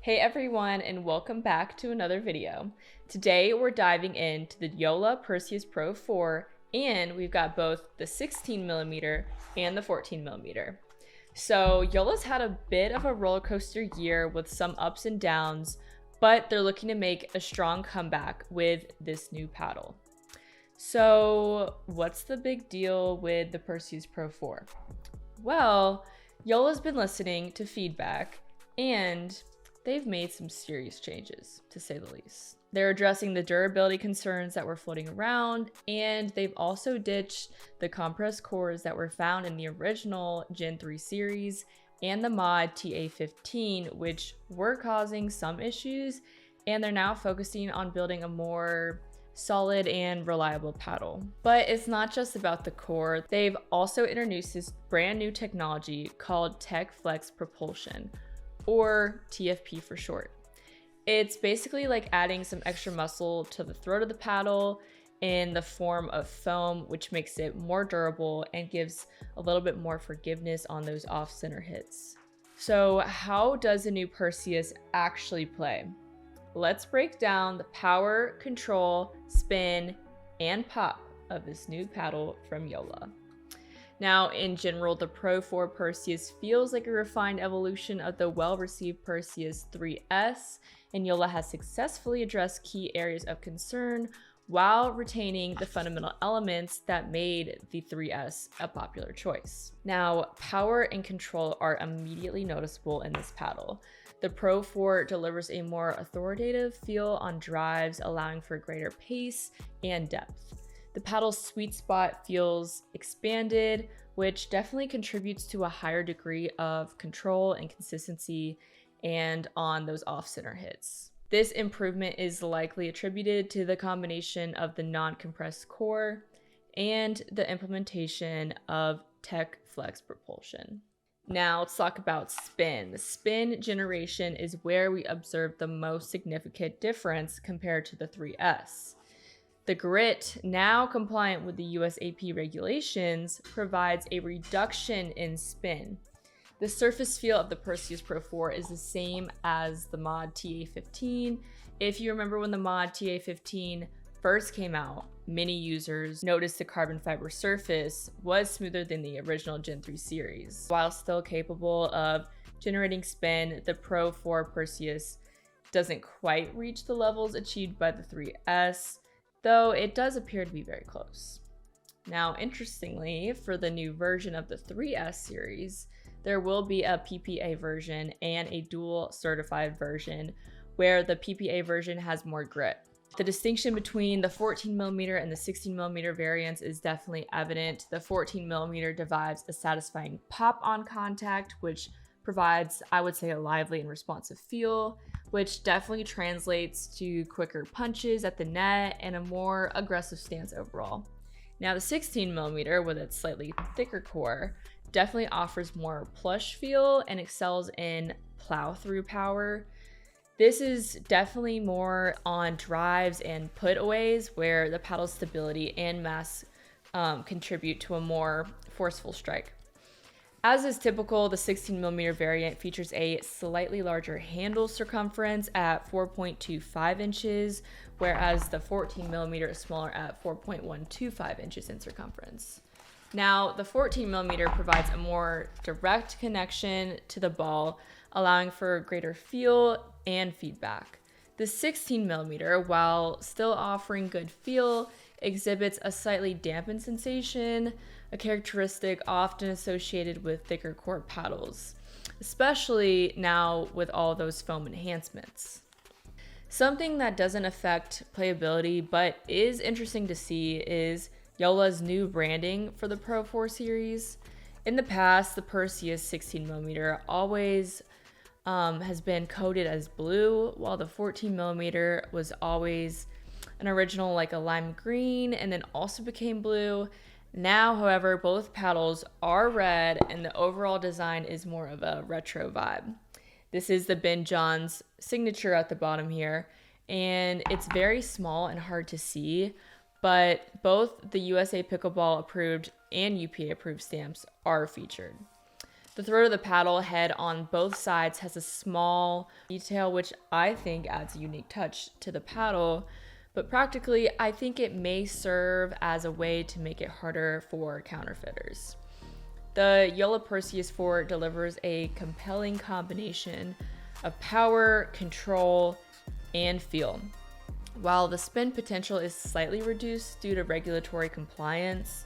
Hey everyone, and welcome back to another video. Today we're diving into the Joola Perseus Pro 4, and we've got both the 16mm and the 14mm. So Yola's had a bit of a roller coaster year with some ups and downs, but they're looking to make a strong comeback with this new paddle. So what's the big deal with the Perseus Pro 4? Well, Yola's been listening to feedback and they've made some serious changes, to say the least. They're addressing the durability concerns that were floating around, and they've also ditched the compressed cores that were found in the original Gen 3 series and the mod TA15, which were causing some issues, and they're now focusing on building a more solid and reliable paddle. But it's not just about the core. They've also introduced this brand new technology called Tech Flex Propulsion, or TFP for short. It's basically like adding some extra muscle to the throat of the paddle in the form of foam, which makes it more durable and gives a little bit more forgiveness on those off-center hits. So how does the new Perseus actually play? Let's break down the power, control, spin, and pop of this new paddle from Yola. Now, in general, the Pro 4 Perseus feels like a refined evolution of the well-received Perseus 3S, and Yola has successfully addressed key areas of concern while retaining the fundamental elements that made the 3S a popular choice. Now, power and control are immediately noticeable in this paddle. The Pro 4 delivers a more authoritative feel on drives, allowing for greater pace and depth. The paddle's sweet spot feels expanded, which definitely contributes to a higher degree of control and consistency and on those off-center hits. This improvement is likely attributed to the combination of the non-compressed core and the implementation of Tech Flex Propulsion. Now let's talk about spin. The spin generation is where we observe the most significant difference compared to the 3S. The grit, now compliant with the USAP regulations, provides a reduction in spin. The surface feel of the Perseus Pro 4 is the same as the mod TA15. If you remember when the mod TA15 first came out, many users noticed the carbon fiber surface was smoother than the original Gen 3 series. While still capable of generating spin, the Pro 4 Perseus doesn't quite reach the levels achieved by the 3S, though it does appear to be very close. Now, interestingly, for the new version of the 3S series, there will be a PPA version and a dual certified version where the PPA version has more grit. The distinction between the 14mm and the 16mm variants is definitely evident. The 14mm divides a satisfying pop on contact, which provides, I would say, a lively and responsive feel, which definitely translates to quicker punches at the net and a more aggressive stance overall. Now, the 16mm, with its slightly thicker core, definitely offers more plush feel and excels in plow-through power. This is definitely more on drives and putaways where the paddle stability and mass contribute to a more forceful strike. As is typical, the 16mm variant features a slightly larger handle circumference at 4.25 inches, whereas the 14mm is smaller at 4.125 inches in circumference. Now, the 14mm provides a more direct connection to the ball, allowing for greater feel and feedback. The 16mm, while still offering good feel, exhibits a slightly dampened sensation, a characteristic often associated with thicker core paddles, especially now with all those foam enhancements. Something that doesn't affect playability but is interesting to see is Yola's new branding for the Pro 4 series. In the past, the Perseus 16mm always has been coded as blue, while the 14mm was always an original like a lime green and then also became blue. Now, however, both paddles are red and the overall design is more of a retro vibe. This is the Ben John's signature at the bottom here, and it's very small and hard to see, but both the USA Pickleball approved and UPA approved stamps are featured. The throat of the paddle head on both sides has a small detail, which I think adds a unique touch to the paddle, but practically I think it may serve as a way to make it harder for counterfeiters. The Joola Perseus 4 delivers a compelling combination of power, control, and feel. While the spin potential is slightly reduced due to regulatory compliance,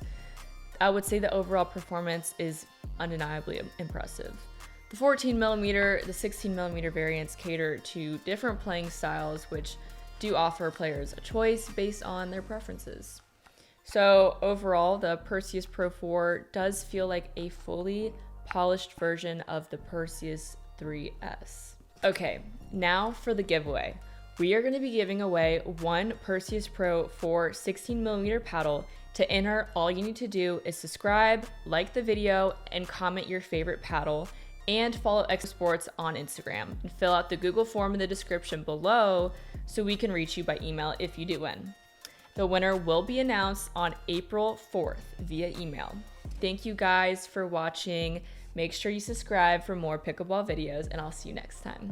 I would say the overall performance is undeniably impressive. The 14mm, the 16mm variants cater to different playing styles, which do offer players a choice based on their preferences. So overall, the Perseus Pro 4 does feel like a fully polished version of the Perseus 3S. Okay, now for the giveaway. We are going to be giving away one Perseus Pro 4 16mm paddle. To enter, all you need to do is subscribe, like the video, and comment your favorite paddle, and follow Extra Sports on Instagram. And fill out the Google form in the description below so we can reach you by email if you do win. The winner will be announced on April 4th via email. Thank you guys for watching. Make sure you subscribe for more pickleball videos, and I'll see you next time.